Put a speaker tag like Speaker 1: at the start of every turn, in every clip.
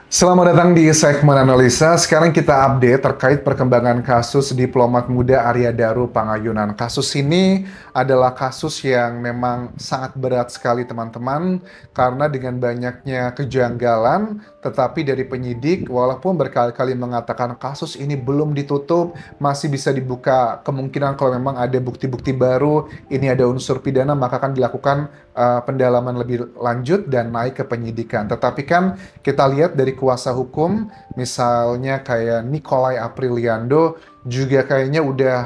Speaker 1: Selamat datang di segmen analisa. Sekarang kita update terkait perkembangan kasus diplomat muda Arya Daru Pangayunan. Kasus ini adalah kasus yang memang sangat berat sekali teman-teman karena dengan banyaknya kejanggalan, tetapi dari penyidik walaupun berkali-kali mengatakan kasus ini belum ditutup, masih bisa dibuka kemungkinan kalau memang ada bukti-bukti baru, ini ada unsur pidana maka akan dilakukan pendalaman lebih lanjut dan naik ke penyidikan. Tetapi kan kita lihat dari kuasa hukum, misalnya kayak Nikolai Apriliando, juga kayaknya udah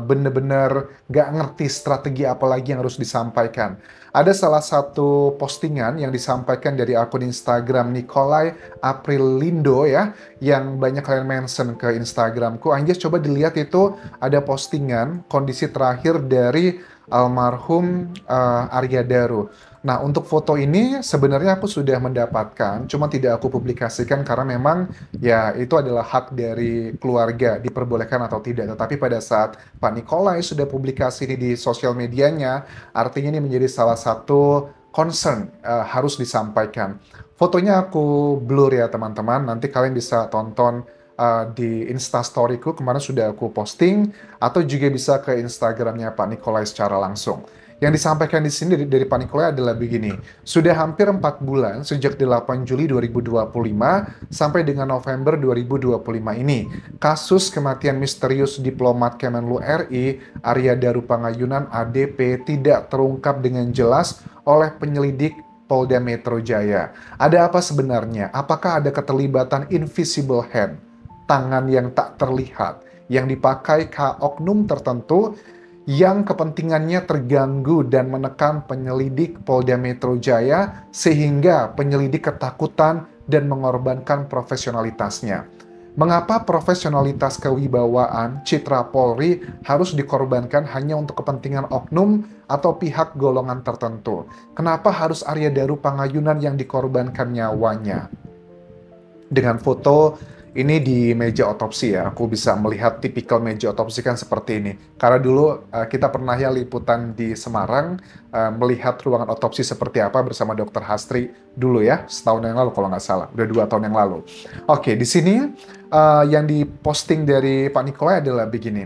Speaker 1: bener-bener gak ngerti strategi apa lagi yang harus disampaikan. Ada salah satu postingan yang disampaikan dari akun Instagram Nikolai Aprilindo ya, yang banyak kalian mention ke Instagramku. Anjas coba dilihat itu ada postingan kondisi terakhir dari almarhum Arya Daru. Nah, untuk foto ini sebenarnya aku sudah mendapatkan, cuma tidak aku publikasikan karena memang ya itu adalah hak dari keluarga, diperbolehkan atau tidak. Tetapi pada saat Pak Nikolai sudah publikasi ini di sosial medianya, artinya ini menjadi salah satu concern harus disampaikan. Fotonya aku blur ya teman-teman, nanti kalian bisa tonton di Instastoryku, kemarin sudah aku posting, atau juga bisa ke Instagramnya Pak Nikolai secara langsung. Yang disampaikan di sini dari Pak Nikolai adalah begini, sudah hampir 4 bulan sejak 8 Juli 2025 sampai dengan November 2025 ini, kasus kematian misterius diplomat Kemenlu RI, Arya Daru Pangayunan ADP tidak terungkap dengan jelas oleh penyelidik Polda Metro Jaya. Ada apa sebenarnya? Apakah ada keterlibatan invisible hand, tangan yang tak terlihat, yang dipakai oknum tertentu yang kepentingannya terganggu dan menekan penyelidik Polda Metro Jaya sehingga penyelidik ketakutan dan mengorbankan profesionalitasnya. Mengapa profesionalitas kewibawaan citra Polri harus dikorbankan hanya untuk kepentingan oknum atau pihak golongan tertentu? Kenapa harus Arya Daru Pangayunan yang dikorbankan nyawanya? Dengan foto ini di meja otopsi ya, aku bisa melihat tipikal meja otopsi kan seperti ini. Karena dulu kita pernah ya liputan di Semarang, melihat ruangan otopsi seperti apa bersama Dokter Hastri dulu ya, setahun yang lalu kalau nggak salah, udah 2 tahun yang lalu. Oke, di sini yang diposting dari Pak Nikolai adalah begini.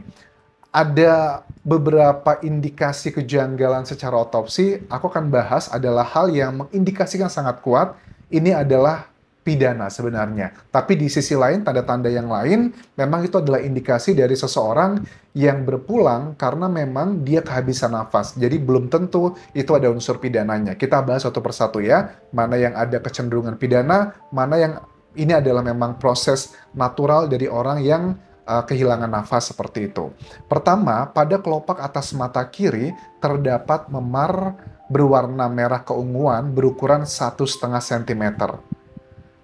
Speaker 1: Ada beberapa indikasi kejanggalan secara otopsi, aku akan bahas adalah hal yang mengindikasikan sangat kuat, ini adalah pidana sebenarnya. Tapi di sisi lain, tanda-tanda yang lain, memang itu adalah indikasi dari seseorang yang berpulang karena memang dia kehabisan nafas. Jadi belum tentu itu ada unsur pidananya. Kita bahas satu persatu ya, mana yang ada kecenderungan pidana, mana yang ini adalah memang proses natural dari orang yang kehilangan nafas seperti itu. Pertama, pada kelopak atas mata kiri terdapat memar berwarna merah keunguan berukuran 1,5 cm.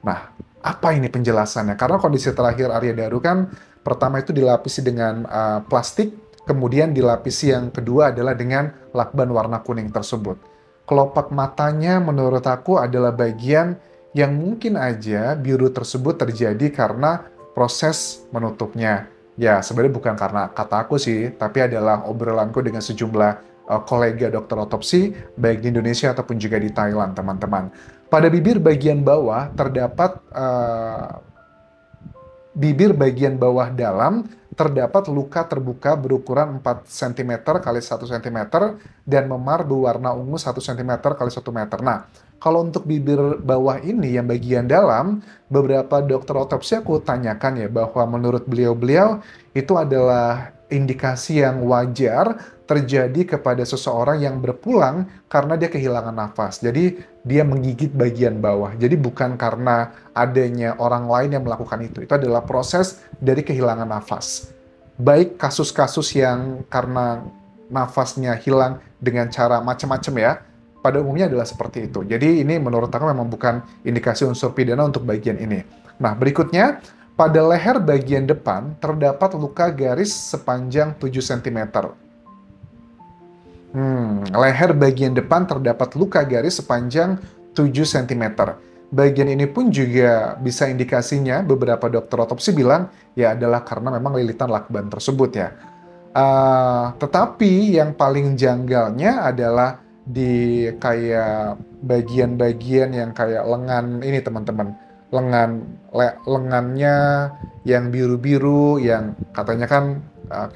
Speaker 1: Nah, apa ini penjelasannya? Karena kondisi terakhir Arya Daru kan pertama itu dilapisi dengan plastik, kemudian dilapisi yang kedua adalah dengan lakban warna kuning tersebut. Kelopak matanya menurut aku adalah bagian yang mungkin aja biru tersebut terjadi karena proses menutupnya. Ya, sebenarnya bukan karena kata aku sih, tapi adalah obrolanku dengan sejumlah kolega dokter otopsi, baik di Indonesia ataupun juga di Thailand, teman-teman. Pada bibir bagian bawah terdapat bibir bagian bawah dalam terdapat luka terbuka berukuran 4 cm kali 1 cm dan memar berwarna ungu 1 cm kali 1 meter. Nah, kalau untuk bibir bawah ini yang bagian dalam, beberapa dokter otopsi aku tanyakan ya bahwa menurut beliau-beliau itu adalah indikasi yang wajar terjadi kepada seseorang yang berpulang karena dia kehilangan nafas. Jadi dia menggigit bagian bawah. Jadi bukan karena adanya orang lain yang melakukan itu. Itu adalah proses dari kehilangan nafas. Baik kasus-kasus yang karena nafasnya hilang dengan cara macam-macam ya, pada umumnya adalah seperti itu. Jadi ini menurut aku memang bukan indikasi unsur pidana untuk bagian ini. Nah, berikutnya, pada leher bagian depan terdapat luka garis sepanjang 7 cm. Leher bagian depan terdapat luka garis sepanjang 7 cm. Bagian ini pun juga bisa indikasinya, beberapa dokter otopsi bilang, ya adalah karena memang lilitan lakban tersebut ya. Tetapi yang paling janggalnya adalah di kayak bagian-bagian yang kayak lengan ini teman-teman. lengannya yang biru-biru, yang katanya kan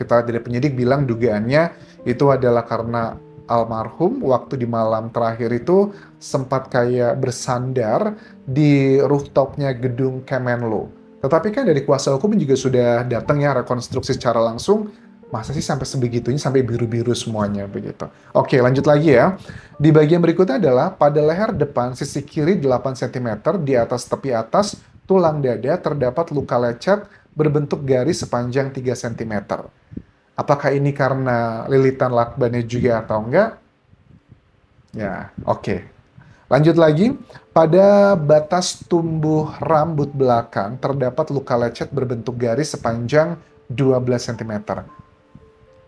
Speaker 1: kita dari penyidik bilang dugaannya itu adalah karena almarhum waktu di malam terakhir itu sempat kayak bersandar di rooftopnya gedung Kemenlo. Tetapi kan dari kuasa hukum juga sudah datang ya rekonstruksi secara langsung. Masa sih sampai sebegitunya, sampai biru-biru semuanya begitu. Oke, lanjut lagi ya. Di bagian berikutnya adalah pada leher depan sisi kiri 8 cm di atas tepi atas tulang dada terdapat luka lecet berbentuk garis sepanjang 3 cm. Apakah ini karena lilitan lakbannya juga atau enggak? Ya, oke. Lanjut lagi, pada batas tumbuh rambut belakang terdapat luka lecet berbentuk garis sepanjang 12 cm.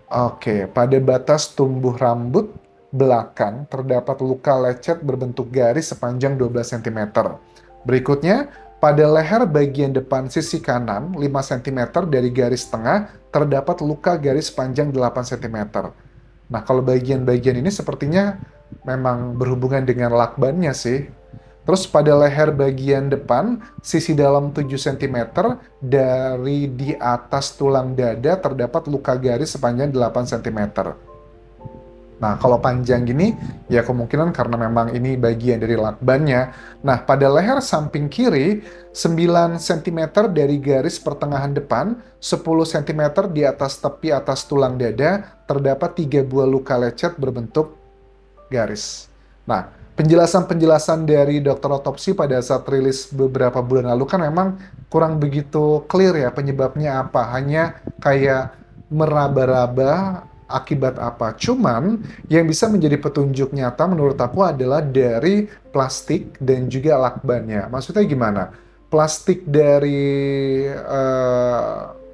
Speaker 1: Oke, pada batas tumbuh rambut belakang terdapat luka lecet berbentuk garis sepanjang 12 cm. Berikutnya, pada leher bagian depan sisi kanan 5 cm dari garis tengah terdapat luka garis sepanjang 8 cm. Nah, kalau bagian-bagian ini sepertinya memang berhubungan dengan lakbannya sih. Terus pada leher bagian depan, sisi dalam 7 cm dari di atas tulang dada terdapat luka garis sepanjang 8 cm. Nah, kalau panjang gini, ya kemungkinan karena memang ini bagian dari lakbannya. Nah, pada leher samping kiri, 9 cm dari garis pertengahan depan, 10 cm di atas tepi atas tulang dada, terdapat 3 buah luka lecet berbentuk garis. Nah, penjelasan-penjelasan dari dokter otopsi pada saat rilis beberapa bulan lalu kan memang kurang begitu clear ya penyebabnya apa. Hanya kayak meraba-raba akibat apa. Cuman yang bisa menjadi petunjuk nyata menurut aku adalah dari plastik dan juga lakbannya. Maksudnya gimana? Plastik dari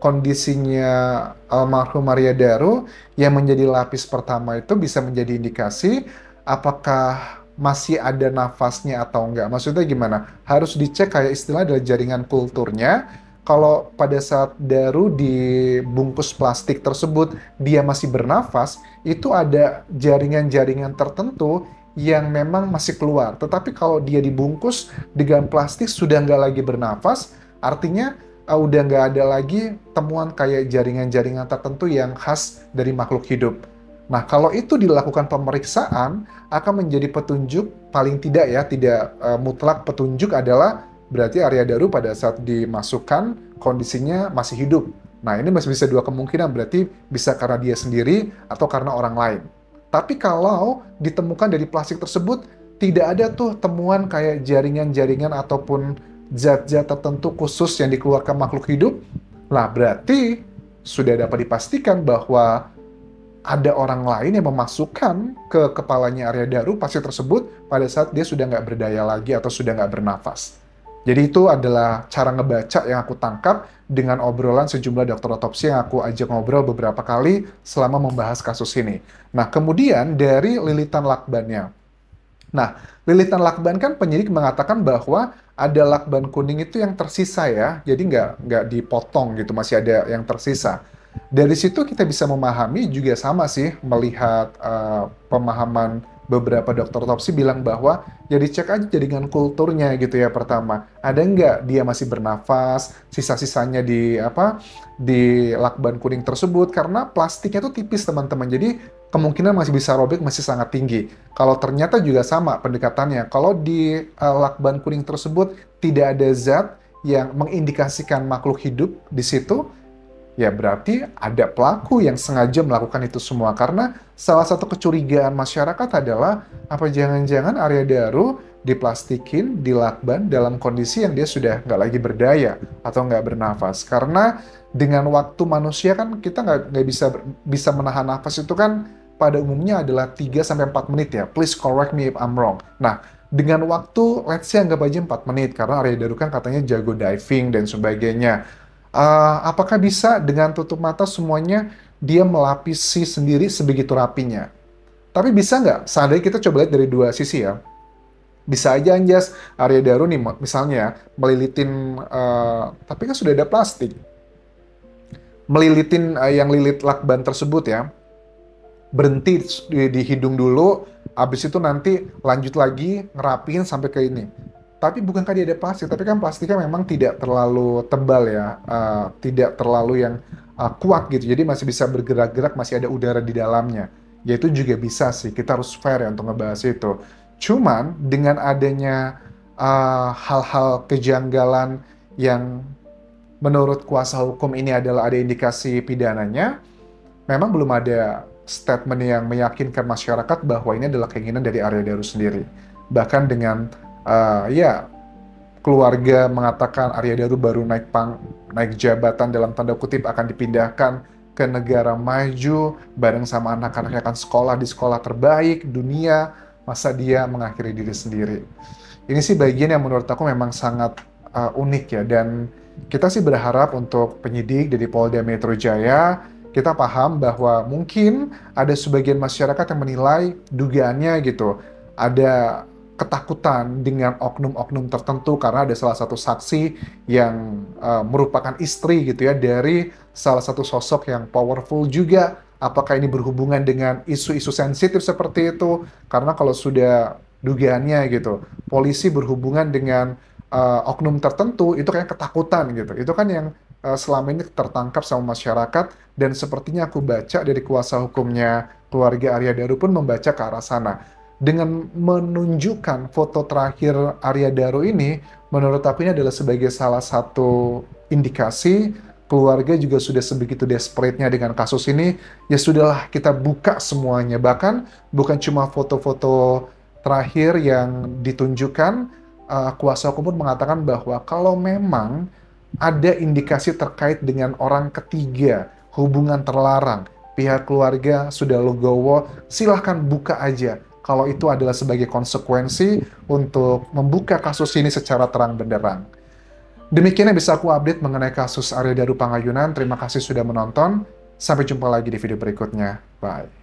Speaker 1: kondisinya almarhum Maria Daru yang menjadi lapis pertama itu bisa menjadi indikasi apakah masih ada nafasnya atau enggak. Maksudnya gimana? Harus dicek kayak istilah adalah jaringan kulturnya. Kalau pada saat Daru dibungkus plastik tersebut, dia masih bernafas, itu ada jaringan-jaringan tertentu yang memang masih keluar. Tetapi kalau dia dibungkus dengan plastik sudah nggak lagi bernafas, artinya udah nggak ada lagi temuan kayak jaringan-jaringan tertentu yang khas dari makhluk hidup. Nah, kalau itu dilakukan pemeriksaan, akan menjadi petunjuk, paling tidak ya, tidak mutlak petunjuk adalah berarti Arya Daru pada saat dimasukkan kondisinya masih hidup. Nah, ini masih bisa dua kemungkinan, berarti bisa karena dia sendiri atau karena orang lain. Tapi kalau ditemukan dari plastik tersebut, tidak ada tuh temuan kayak jaringan-jaringan ataupun zat-zat tertentu khusus yang dikeluarkan makhluk hidup, lah berarti sudah dapat dipastikan bahwa ada orang lain yang memasukkan ke kepalanya Arya Daru plastik tersebut pada saat dia sudah nggak berdaya lagi atau sudah nggak bernafas. Jadi itu adalah cara ngebaca yang aku tangkap dengan obrolan sejumlah dokter otopsi yang aku ajak ngobrol beberapa kali selama membahas kasus ini. Nah, kemudian dari lilitan lakbannya. Nah, lilitan lakban kan penyidik mengatakan bahwa ada lakban kuning itu yang tersisa ya, jadi nggak dipotong gitu, masih ada yang tersisa. Dari situ kita bisa memahami juga sama sih, melihat pemahaman beberapa dokter otopsi bilang bahwa ya dicek aja jaringan kulturnya gitu ya pertama. Ada nggak dia masih bernafas, sisa-sisanya di lakban kuning tersebut, karena plastiknya tuh tipis teman-teman, jadi kemungkinan masih bisa robek masih sangat tinggi. Kalau ternyata juga sama pendekatannya, kalau di lakban kuning tersebut tidak ada zat yang mengindikasikan makhluk hidup di situ, ya berarti ada pelaku yang sengaja melakukan itu semua. Karena salah satu kecurigaan masyarakat adalah apa jangan-jangan Arya Daru diplastikin, dilakban dalam kondisi yang dia sudah nggak lagi berdaya atau nggak bernafas. Karena dengan waktu manusia kan kita nggak bisa menahan nafas itu kan pada umumnya adalah 3-4 menit ya. Please correct me if I'm wrong. Nah, dengan waktu let's say anggap aja 4 menit karena Arya Daru kan katanya jago diving dan sebagainya. Apakah bisa dengan tutup mata semuanya dia melapisi sendiri sebegitu rapinya? Tapi bisa nggak? Seandainya kita coba lihat dari dua sisi ya. Bisa aja Anjas, Arya Daru nih misalnya melilitin, tapi kan sudah ada plastik. Melilitin yang lilit lakban tersebut ya. Berhenti di hidung dulu, habis itu nanti lanjut lagi ngerapiin sampai ke ini. Tapi bukan dia ada plastik, tapi kan plastiknya memang tidak terlalu tebal ya, tidak terlalu yang kuat gitu. Jadi masih bisa bergerak-gerak, masih ada udara di dalamnya. Ya itu juga bisa sih, kita harus fair ya untuk ngebahas itu. Cuman dengan adanya hal-hal kejanggalan yang menurut kuasa hukum ini adalah ada indikasi pidananya, memang belum ada statement yang meyakinkan masyarakat bahwa ini adalah keinginan dari Arya Daru sendiri. Bahkan dengan ya keluarga mengatakan Arya Daru baru naik jabatan dalam tanda kutip akan dipindahkan ke negara maju bareng sama anak-anaknya akan sekolah di sekolah terbaik dunia, masa dia mengakhiri diri sendiri. Ini sih bagian yang menurut aku memang sangat unik ya, dan kita sih berharap untuk penyidik dari Polda Metro Jaya, kita paham bahwa mungkin ada sebagian masyarakat yang menilai dugaannya gitu, ada ketakutan dengan oknum-oknum tertentu karena ada salah satu saksi yang merupakan istri gitu ya dari salah satu sosok yang powerful juga. Apakah ini berhubungan dengan isu-isu sensitif seperti itu? Karena kalau sudah dugaannya gitu, polisi berhubungan dengan oknum tertentu, itu kayak ketakutan gitu. Itu kan yang selama ini tertangkap sama masyarakat, dan sepertinya aku baca dari kuasa hukumnya keluarga Arya Daru pun membaca ke arah sana. Dengan menunjukkan foto terakhir Arya Daru ini, menurut aku ini adalah sebagai salah satu indikasi keluarga juga sudah sebegitu desperate-nya dengan kasus ini, ya sudahlah kita buka semuanya. Bahkan bukan cuma foto-foto terakhir yang ditunjukkan, kuasa hukum pun mengatakan bahwa kalau memang ada indikasi terkait dengan orang ketiga, hubungan terlarang, pihak keluarga sudah legowo, silahkan buka aja. Kalau itu adalah sebagai konsekuensi untuk membuka kasus ini secara terang benderang. Demikian yang bisa aku update mengenai kasus Arya Daru Pangayunan. Terima kasih sudah menonton. Sampai jumpa lagi di video berikutnya. Bye.